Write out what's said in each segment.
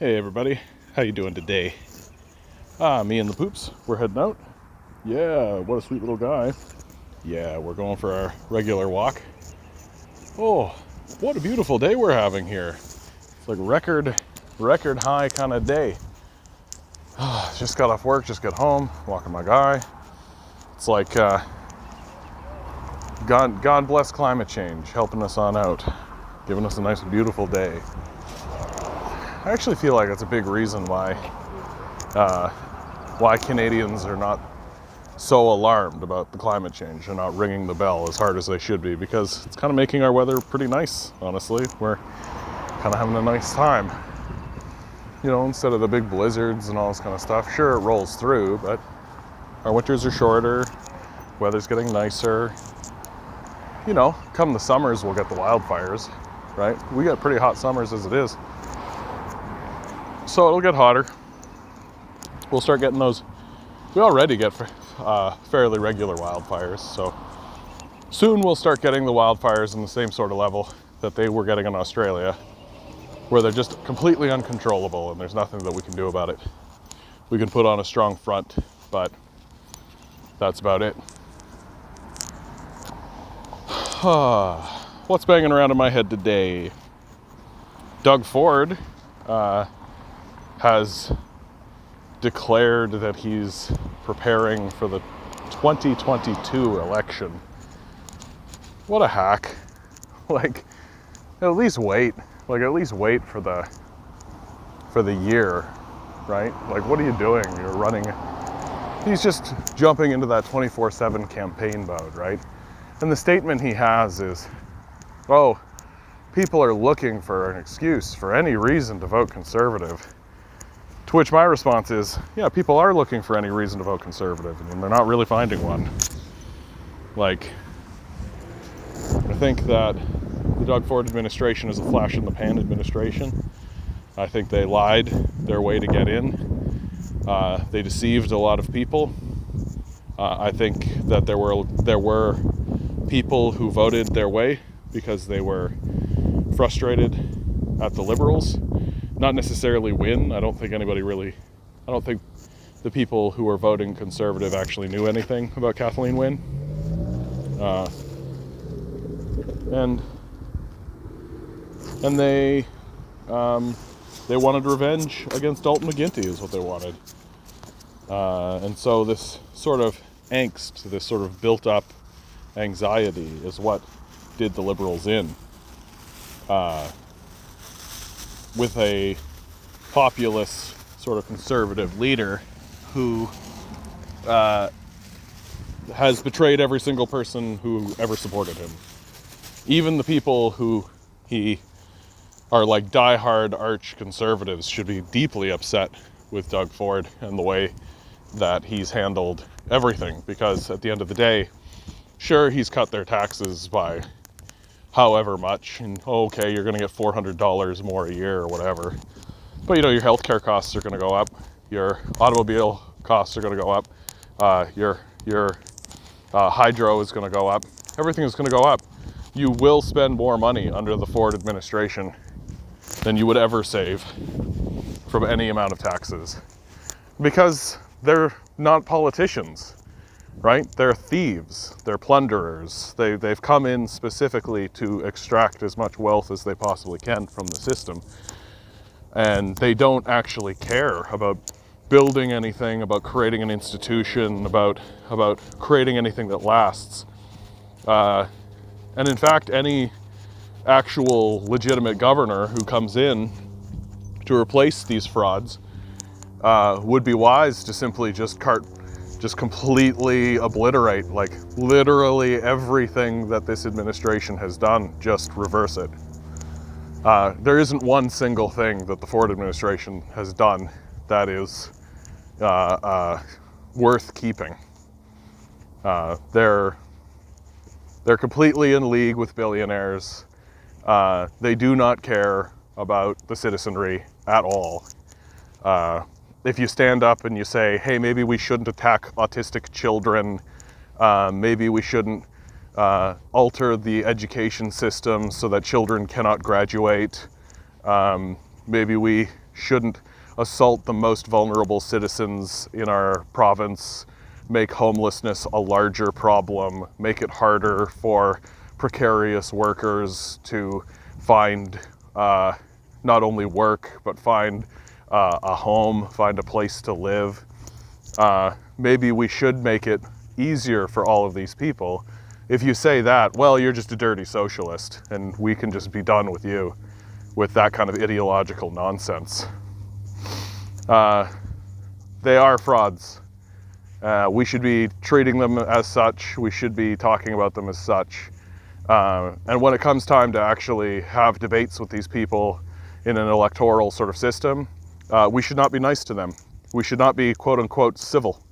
Hey everybody, how you doing today? Me and the poops, we're heading out. Yeah, what a sweet little guy. Yeah, we're going for our regular walk. Oh, what a beautiful day we're having here. It's like record high kind of day. Just got off work, just got home, walking my guy. It's like God bless climate change, helping us on out, giving us a nice beautiful day. I actually feel like that's a big reason why Canadians are not so alarmed about the climate change and not ringing the bell as hard as they should be, because it's kind of making our weather pretty nice, honestly. We're kind of having a nice time. You know, instead of the big blizzards and all this kind of stuff. Sure, it rolls through, but our winters are shorter, weather's getting nicer. You know, come the summers, we'll get the wildfires, right? We get pretty hot summers as it is. So it'll get hotter. We'll start getting those. We already get fairly regular wildfires, so soon we'll start getting the wildfires in the same sort of level that they were getting in Australia, where they're just completely uncontrollable and there's nothing that we can do about it. We can put on a strong front, but that's about it. What's banging around in my head today? Doug Ford has declared that he's preparing for the 2022 election. What a hack. Like, at least wait. Like, at least wait for the year, right? Like, what are you doing? You're running. He's just jumping into that 24/7 campaign mode, right? And the statement he has is, oh, people are looking for an excuse for any reason to vote Conservative. To which my response is, yeah, people are looking for any reason to vote Conservative, and they're not really finding one. Like, I think that the Doug Ford administration is a flash in the pan administration. I think they lied their way to get in. They deceived a lot of people. I think that there were people who voted their way because they were frustrated at the Liberals. Not necessarily win. I don't think the people who were voting Conservative actually knew anything about Kathleen Wynne. And they wanted revenge against Dalton McGuinty is what they wanted. And so this sort of angst, this sort of built up anxiety is what did the Liberals in. With a populist sort of conservative leader who has betrayed every single person who ever supported him. Even the people who he are like diehard arch conservatives should be deeply upset with Doug Ford and the way that he's handled everything, because at the end of the day, sure, he's cut their taxes by however much, and okay, you're going to get $400 more a year or whatever. But you know, your healthcare costs are going to go up, your automobile costs are going to go up, your hydro is going to go up, everything is going to go up. You will spend more money under the Ford administration than you would ever save from any amount of taxes, because they're not politicians. Right? They're thieves, they're plunderers. They've come in specifically to extract as much wealth as they possibly can from the system. And they don't actually care about building anything, about creating an institution, about creating anything that lasts. And in fact, any actual legitimate governor who comes in to replace these frauds would be wise to simply just completely obliterate, like, literally everything that this administration has done, just reverse it. There isn't one single thing that the Ford administration has done that is worth keeping. They're completely in league with billionaires. They do not care about the citizenry at all. If you stand up and you say, hey, maybe we shouldn't attack autistic children, maybe we shouldn't alter the education system so that children cannot graduate, maybe we shouldn't assault the most vulnerable citizens in our province, make homelessness a larger problem, make it harder for precarious workers to find not only work, but find a home, find a place to live. Maybe we should make it easier for all of these people. If you say that, well, you're just a dirty socialist, and we can just be done with you with that kind of ideological nonsense. They are frauds. We should be treating them as such. We should be talking about them as such. And when it comes time to actually have debates with these people in an electoral sort of system, we should not be nice to them. We should not be quote unquote civil.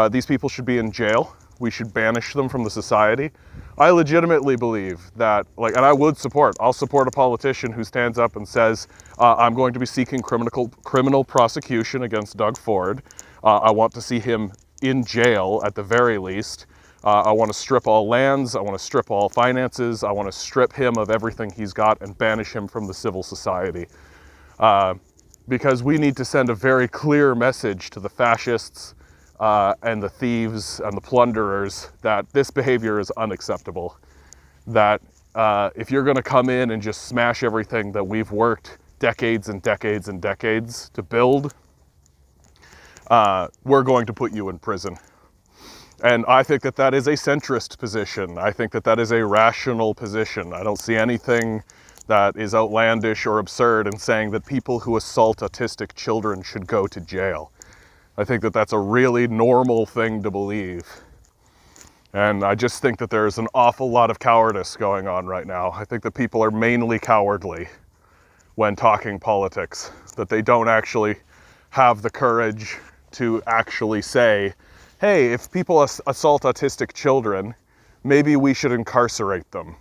These people should be in jail. We should banish them from the society. I legitimately believe that, and I'll support a politician who stands up and says, I'm going to be seeking criminal prosecution against Doug Ford. I want to see him in jail at the very least. I want to strip all lands. I want to strip all finances. I want to strip him of everything he's got and banish him from the civil society. Because we need to send a very clear message to the fascists and the thieves and the plunderers that this behavior is unacceptable. That if you're going to come in and just smash everything that we've worked decades and decades and decades to build, we're going to put you in prison. And I think that that is a centrist position. I think that that is a rational position. I don't see anything that is outlandish or absurd in saying that people who assault autistic children should go to jail. I think that that's a really normal thing to believe. And I just think that there's an awful lot of cowardice going on right now. I think that people are mainly cowardly when talking politics, that they don't actually have the courage to actually say, hey, if people assault autistic children, maybe we should incarcerate them.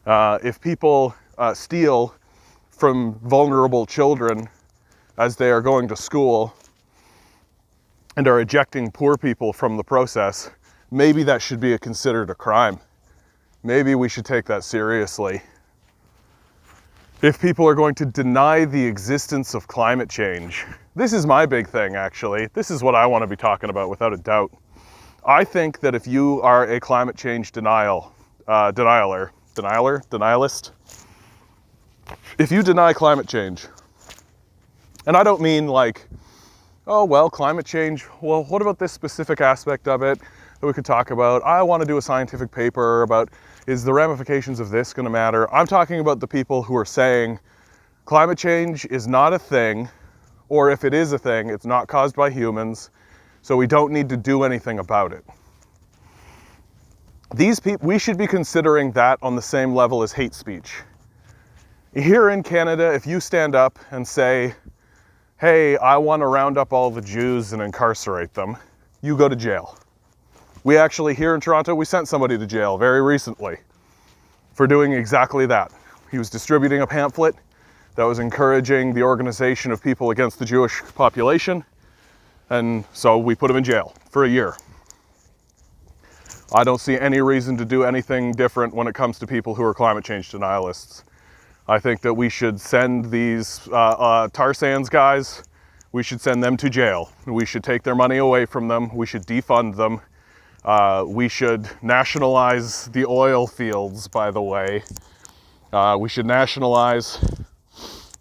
If people steal from vulnerable children as they are going to school and are ejecting poor people from the process, maybe that should be considered a crime. Maybe we should take that seriously. If people are going to deny the existence of climate change, this is my big thing actually. This is what I want to be talking about without a doubt. I think that if you are a climate change denialist, if you deny climate change, and I don't mean like, oh, well, climate change, well, what about this specific aspect of it that we could talk about? I want to do a scientific paper about, is the ramifications of this going to matter? I'm talking about the people who are saying climate change is not a thing, or if it is a thing, it's not caused by humans, so we don't need to do anything about it. These people, we should be considering that on the same level as hate speech. Here in Canada, if you stand up and say, hey, I want to round up all the Jews and incarcerate them, you go to jail. We actually, here in Toronto, we sent somebody to jail very recently for doing exactly that. He was distributing a pamphlet that was encouraging the organization of people against the Jewish population, and so we put him in jail for a year. I don't see any reason to do anything different when it comes to people who are climate change denialists. I think that we should send these tar sands guys, we should send them to jail. We should take their money away from them. We should defund them. We should nationalize the oil fields, by the way. We should nationalize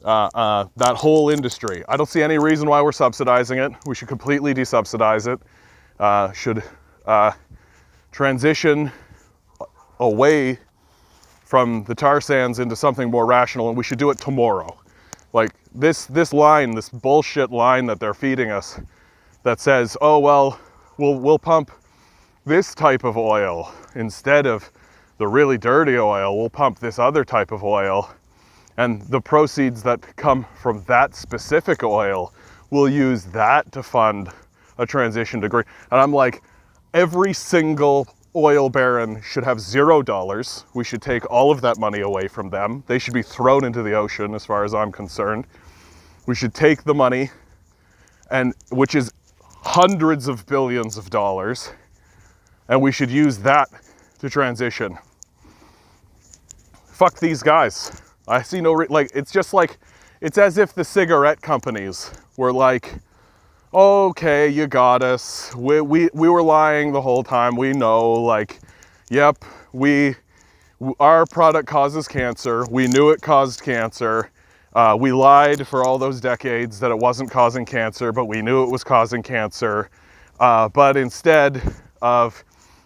that whole industry. I don't see any reason why we're subsidizing it. We should completely desubsidize it. Should transition away from the tar sands into something more rational, and we should do it tomorrow. Like this bullshit line that they're feeding us that says, oh, well, we'll pump this type of oil instead of the really dirty oil. We'll pump this other type of oil, and the proceeds that come from that specific oil, we'll use that to fund a transition to green. And I'm like, every single oil baron should have $0. We should take all of that money away from them. They should be thrown into the ocean, as far as I'm concerned. We should take the money, and which is hundreds of billions of dollars, and we should use that to transition. Fuck these guys. I see no, it's just like it's as if the cigarette companies were like, okay, you got us. We were lying the whole time. We know, like, yep, our product causes cancer. We knew it caused cancer. We lied for all those decades that it wasn't causing cancer, but we knew it was causing cancer. But instead of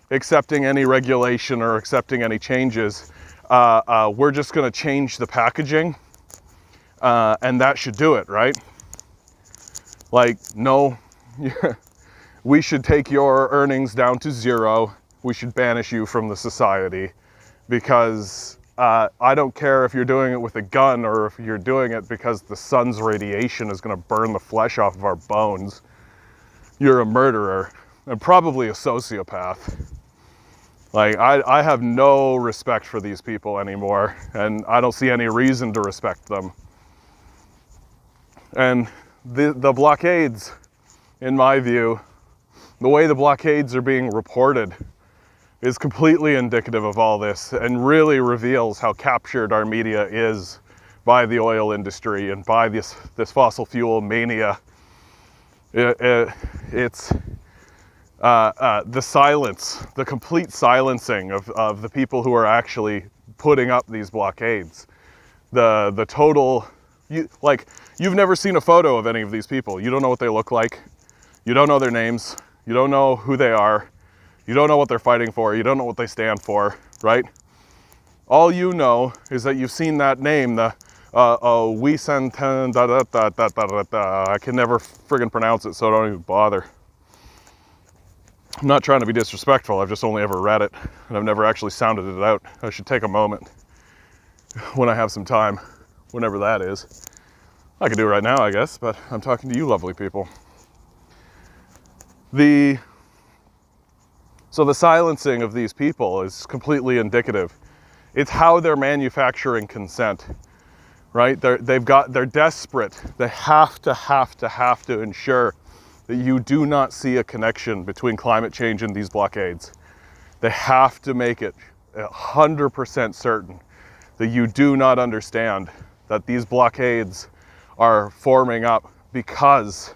accepting any regulation or accepting any changes, we're just going to change the packaging, and that should do it, right? Like, no, we should take your earnings down to zero. We should banish you from the society, because I don't care if you're doing it with a gun or if you're doing it because the sun's radiation is going to burn the flesh off of our bones. You're a murderer and probably a sociopath. Like, I have no respect for these people anymore, and I don't see any reason to respect them. And the blockades, in my view, the way the blockades are being reported is completely indicative of all this, and really reveals how captured our media is by the oil industry and by this fossil fuel mania. It's the silence, the complete silencing of the people who are actually putting up these blockades. The total, you've never seen a photo of any of these people. You don't know what they look like. You don't know their names. You don't know who they are. You don't know what they're fighting for. You don't know what they stand for, right? All you know is that you've seen that name, the we Santan da da da da da da. I can never friggin' pronounce it, so I don't even bother. I'm not trying to be disrespectful. I've just only ever read it, and I've never actually sounded it out. I should take a moment when I have some time, whenever that is. I could do it right now, I guess, but I'm talking to you lovely people. So the silencing of these people is completely indicative. It's how they're manufacturing consent, right? They're desperate. They have to ensure that you do not see a connection between climate change and these blockades. They have to make it 100% certain that you do not understand that these blockades are forming up because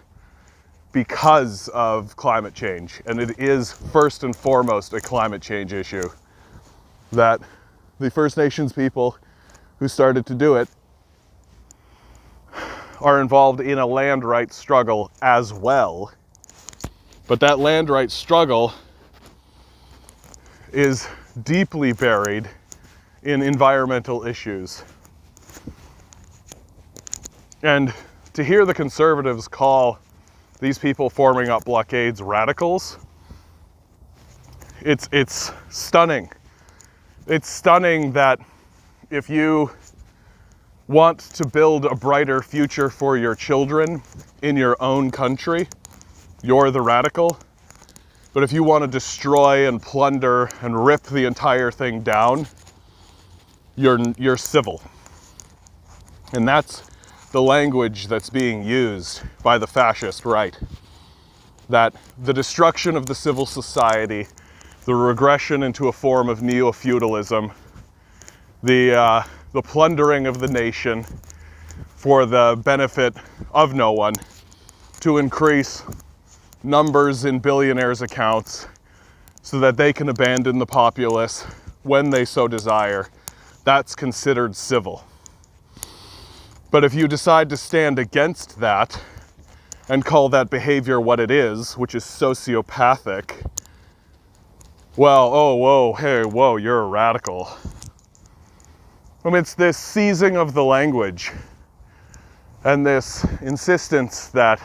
of climate change. And it is first and foremost a climate change issue. That the First Nations people who started to do it are involved in a land rights struggle as well. But that land rights struggle is deeply buried in environmental issues. And to hear the conservatives call these people forming up blockades radicals, it's stunning. It's stunning that if you want to build a brighter future for your children in your own country, you're the radical. But if you want to destroy and plunder and rip the entire thing down, you're civil. And that's the language that's being used by the fascist right. That the destruction of the civil society, the regression into a form of neo-feudalism, the plundering of the nation for the benefit of no one, to increase numbers in billionaires' accounts so that they can abandon the populace when they so desire, that's considered civil. But if you decide to stand against that and call that behavior what it is, which is sociopathic, well, oh, whoa, hey, whoa, you're a radical. I mean, it's this seizing of the language and this insistence that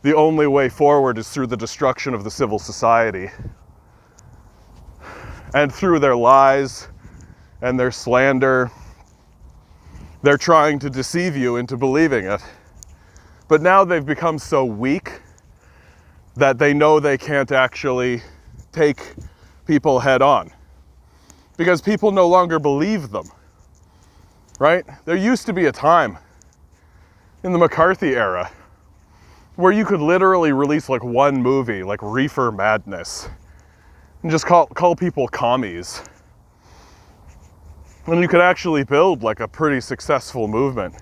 the only way forward is through the destruction of the civil society. And through their lies and their slander, they're trying to deceive you into believing it. But now they've become so weak that they know they can't actually take people head on, because people no longer believe them, right? There used to be a time in the McCarthy era where you could literally release like one movie, like Reefer Madness, and just call people commies. And you could actually build like a pretty successful movement.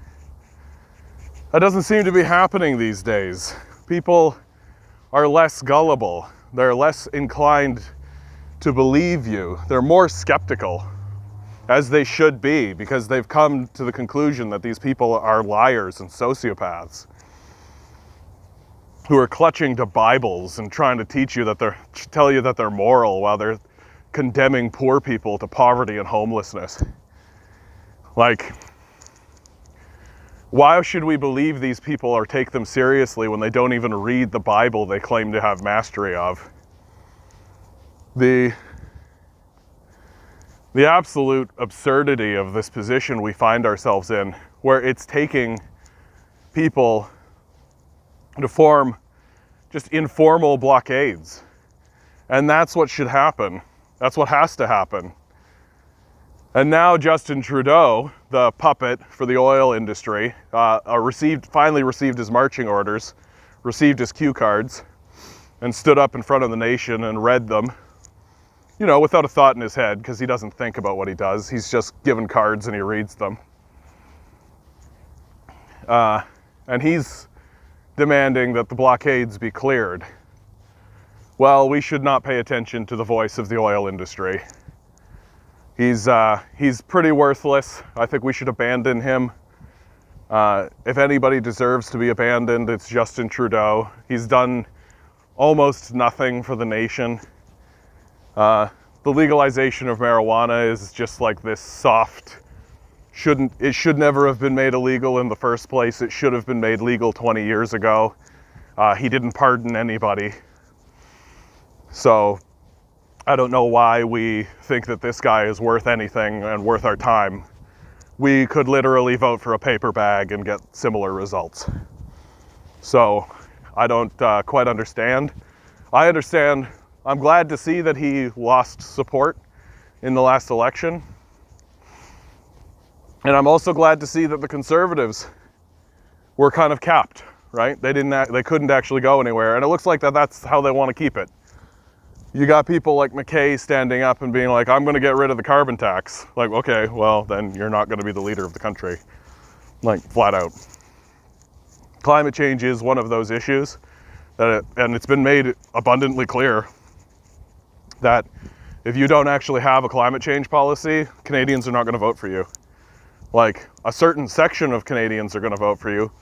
That doesn't seem to be happening these days. People are less gullible. They're less inclined to believe you. They're more skeptical, as they should be, because they've come to the conclusion that these people are liars and sociopaths who are clutching to Bibles and trying to tell you that they're moral while they're condemning poor people to poverty and homelessness. Like, why should we believe these people or take them seriously when they don't even read the Bible they claim to have mastery of? The absolute absurdity of this position we find ourselves in, where it's taking people to form just informal blockades. And that's what should happen. That's what has to happen. And now Justin Trudeau, the puppet for the oil industry, finally received his marching orders, received his cue cards, and stood up in front of the nation and read them, you know, without a thought in his head, because he doesn't think about what he does. He's just given cards and he reads them. And he's demanding that the blockades be cleared. Well, we should not pay attention to the voice of the oil industry. He's pretty worthless. I think we should abandon him. If anybody deserves to be abandoned, it's Justin Trudeau. He's done almost nothing for the nation. The legalization of marijuana is just like this soft, it should never have been made illegal in the first place. It should have been made legal 20 years ago. He didn't pardon anybody. So I don't know why we think that this guy is worth anything and worth our time. We could literally vote for a paper bag and get similar results. So I don't quite understand. I understand. I'm glad to see that he lost support in the last election. And I'm also glad to see that the Conservatives were kind of capped, right? They couldn't actually go anywhere. And it looks like that's how they want to keep it. You got people like McKay standing up and being like, I'm going to get rid of the carbon tax. Like, okay, well, then you're not going to be the leader of the country. Like, flat out. Climate change is one of those issues, and it's been made abundantly clear that if you don't actually have a climate change policy, Canadians are not going to vote for you. Like, a certain section of Canadians are going to vote for you,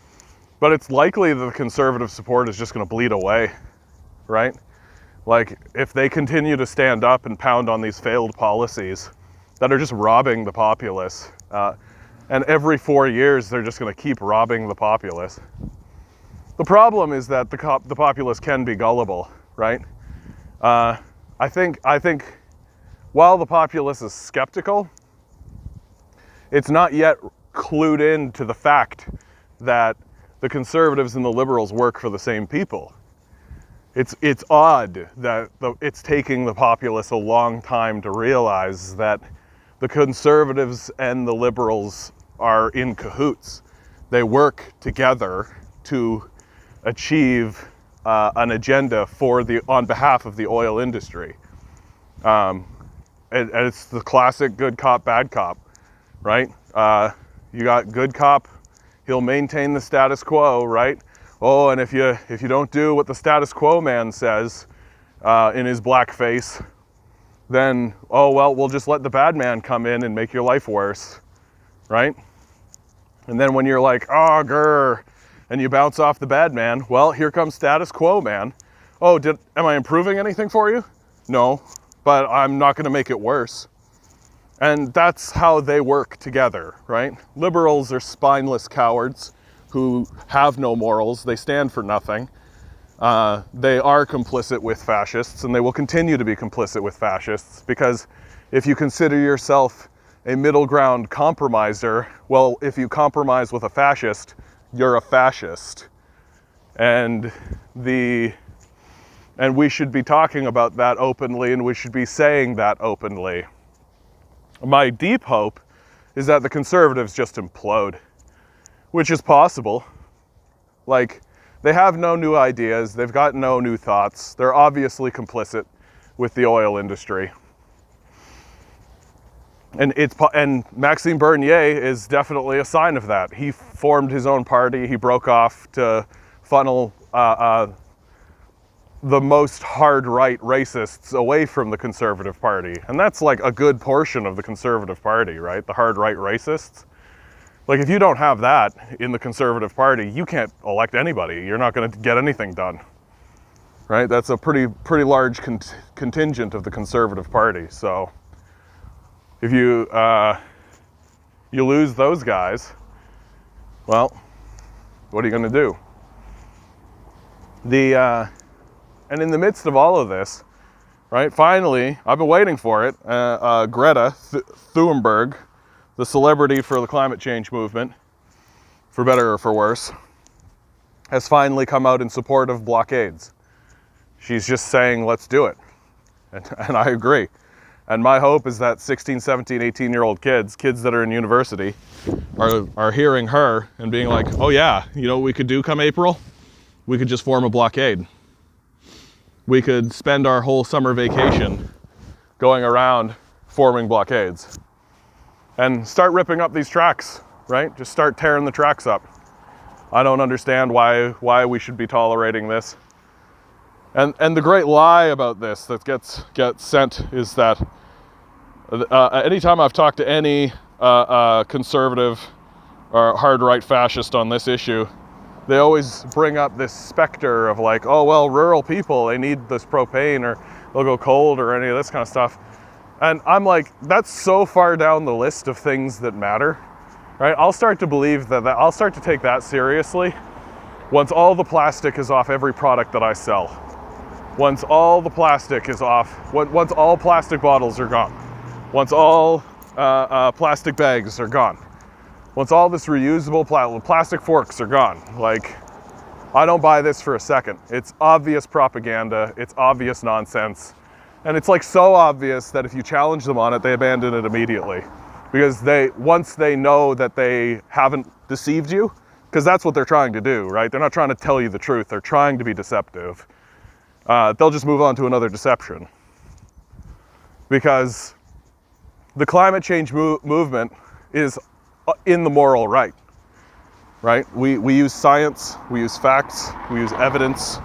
but it's likely that the Conservative support is just going to bleed away, right? Like, if they continue to stand up and pound on these failed policies that are just robbing the populace, and every 4 years they're just going to keep robbing the populace. The problem is that the populace can be gullible, right? I think while the populace is skeptical, it's not yet clued in to the fact that the Conservatives and the Liberals work for the same people. It's odd that it's taking the populace a long time to realize that the Conservatives and the Liberals are in cahoots. They work together to achieve an agenda on behalf of the oil industry. And it's the classic good cop, bad cop, right? You got good cop, he'll maintain the status quo, right? Oh, and if you don't do what the status quo man says in his blackface, then, oh, well, we'll just let the bad man come in and make your life worse, right? And then when you're like, oh, grr, and you bounce off the bad man, well, here comes status quo man. Oh, am I improving anything for you? No, but I'm not going to make it worse. And that's how they work together, right? Liberals are spineless cowards who have no morals. They stand for nothing. They are complicit with fascists, and they will continue to be complicit with fascists, because if you consider yourself a middle ground compromiser, well, if you compromise with a fascist, you're a fascist. And we should be talking about that openly, and we should be saying that openly. My deep hope is that the Conservatives just implode, which is possible. Like, they have no new ideas, they've got no new thoughts, they're obviously complicit with the oil industry. And Maxime Bernier is definitely a sign of that. He formed his own party. He broke off to funnel the most hard-right racists away from the Conservative Party. And that's like a good portion of the Conservative Party, right? The hard-right racists. Like, if you don't have that in the Conservative Party, you can't elect anybody. You're not going to get anything done, right? That's a pretty large contingent of the Conservative Party. So if you lose those guys, well, what are you going to do? And in the midst of all of this, right, finally, I've been waiting for it, Greta Thunberg, the celebrity for the climate change movement, for better or for worse, has finally come out in support of blockades. She's just saying, let's do it. And I agree. And my hope is that 16, 17, 18-year-old kids that are in university, are hearing her and being like, oh yeah, you know what we could do come April? We could just form a blockade. We could spend our whole summer vacation going around forming blockades and start ripping up these tracks, right? Just start tearing the tracks up. I don't understand why we should be tolerating this. And the great lie about this that gets sent is that anytime I've talked to any conservative or hard-right fascist on this issue, they always bring up this specter of like, oh, well, rural people, they need this propane or they'll go cold or any of this kind of stuff. And I'm like, that's so far down the list of things that matter, right? I'll start to believe I'll start to take that seriously once all the plastic is off every product that I sell. Once all the plastic is off, once all plastic bottles are gone, once all plastic bags are gone, once all this reusable plastic forks are gone, like, I don't buy this for a second. It's obvious propaganda, it's obvious nonsense, and it's like so obvious that if you challenge them on it, they abandon it immediately. Because once they know that they haven't deceived you, because that's what they're trying to do, right? They're not trying to tell you the truth, they're trying to be deceptive. They'll just move on to another deception. Because the climate change movement is in the moral right? We use science, we use facts, we use evidence,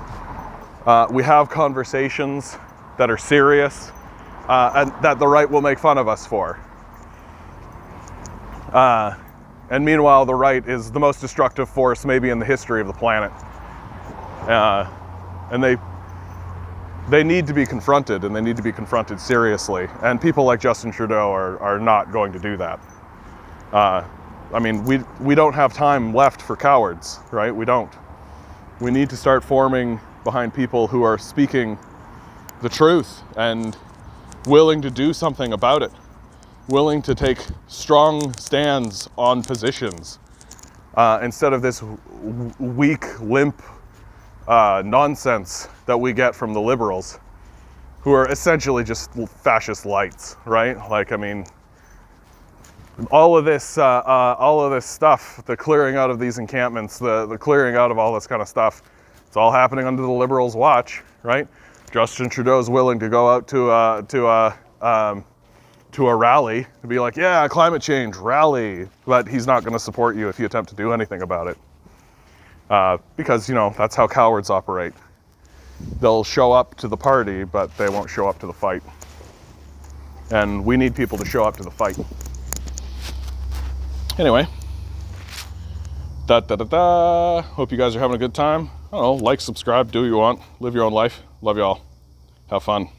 we have conversations that are serious, and that the right will make fun of us for. And meanwhile, the right is the most destructive force maybe in the history of the planet. And they need to be confronted, and they need to be confronted seriously. And people like Justin Trudeau are not going to do that. I mean, we don't have time left for cowards, right? We don't. We need to start forming behind people who are speaking the truth and willing to do something about it, willing to take strong stands on positions, instead of this weak, limp nonsense that we get from the liberals, who are essentially just fascist lights, right? Like, I mean, all of this stuff, the clearing out of these encampments, the clearing out of all this kind of stuff, it's all happening under the liberals' watch, right? Justin Trudeau's willing to go out to a rally to be like, yeah, climate change, rally, but he's not going to support you if you attempt to do anything about it. Because, you know, that's how cowards operate. They'll show up to the party, but they won't show up to the fight. And we need people to show up to the fight. Anyway, hope you guys are having a good time. I don't know, like, subscribe, do what you want, live your own life. Love y'all. Have fun.